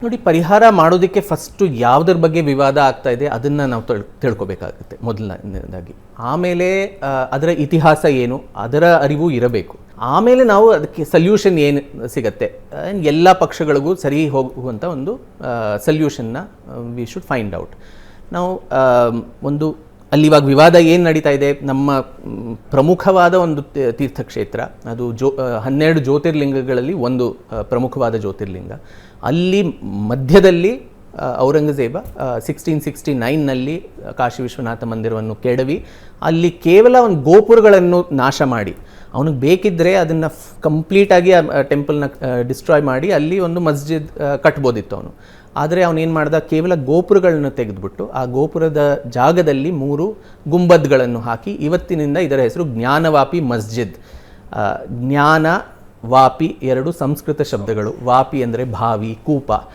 ನೋಡಿ, ಪರಿಹಾರ ಮಾಡೋದಕ್ಕೆ ಫಸ್ಟು ಯಾವುದ್ರ ಬಗ್ಗೆ ವಿವಾದ ಆಗ್ತಾ ಇದೆ ಅದನ್ನು ನಾವು ತಿಳ್ಕೊಬೇಕಾಗುತ್ತೆ ಮೊದಲನೇದಾಗಿ. ಆಮೇಲೆ ಅದರ ಇತಿಹಾಸ ಏನು ಅದರ ಅರಿವು ಇರಬೇಕು. ಆಮೇಲೆ ನಾವು ಅದಕ್ಕೆ ಸಲ್ಯೂಷನ್ ಏನು ಸಿಗತ್ತೆ, ಎಲ್ಲ ಪಕ್ಷಗಳಿಗೂ ಸರಿ ಹೋಗುವಂಥ ಒಂದು ಸಲ್ಯೂಷನ್ನ ವಿ ಶುಡ್ ಫೈಂಡ್ ಔಟ್. ನಾವು ಒಂದು ಅಲ್ಲಿ ಇವಾಗ ವಿವಾದ ಏನು ನಡೀತಾ ಇದೆ, ನಮ್ಮ ಪ್ರಮುಖವಾದ ಒಂದು ತೀರ್ಥಕ್ಷೇತ್ರ, ಅದು 12 ಜ್ಯೋತಿರ್ಲಿಂಗಗಳಲ್ಲಿ ಒಂದು ಪ್ರಮುಖವಾದ ಜ್ಯೋತಿರ್ಲಿಂಗ. ಅಲ್ಲಿ ಮಧ್ಯದಲ್ಲಿ ಔರಂಗಜೇಬ 1669ನಲ್ಲಿ ಕಾಶಿ ವಿಶ್ವನಾಥ ಮಂದಿರವನ್ನು ಕೆಡವಿ ಅಲ್ಲಿ ಕೇವಲ ಒಂದು ಗೋಪುರಗಳನ್ನು ನಾಶ ಮಾಡಿ, ಅವನಿಗೆ ಬೇಕಿದ್ದರೆ ಅದನ್ನು ಕಂಪ್ಲೀಟಾಗಿ ಆ ಟೆಂಪಲ್ನ ಡಿಸ್ಟ್ರಾಯ್ ಮಾಡಿ ಅಲ್ಲಿ ಒಂದು ಮಸ್ಜಿದ್ ಕಟ್ಬೋದಿತ್ತು ಅವನು. ಆದರೆ ಅವನೇನು ಮಾಡ್ದ, ಕೇವಲ ಗೋಪುರಗಳನ್ನು ತೆಗೆದುಬಿಟ್ಟು ಆ ಗೋಪುರದ ಜಾಗದಲ್ಲಿ 3 ಗುಂಬದ್ಗಳನ್ನು ಹಾಕಿ ಇವತ್ತಿನಿಂದ ಇದರ ಹೆಸರು ಜ್ಞಾನವಾಪಿ ಮಸ್ಜಿದ್. ಜ್ಞಾನ ವಾಪಿ 2 ಸಂಸ್ಕೃತ ಶಬ್ದಗಳು. ವಾಪಿ ಅಂದರೆ ಬಾವಿ, ಕೂಪ.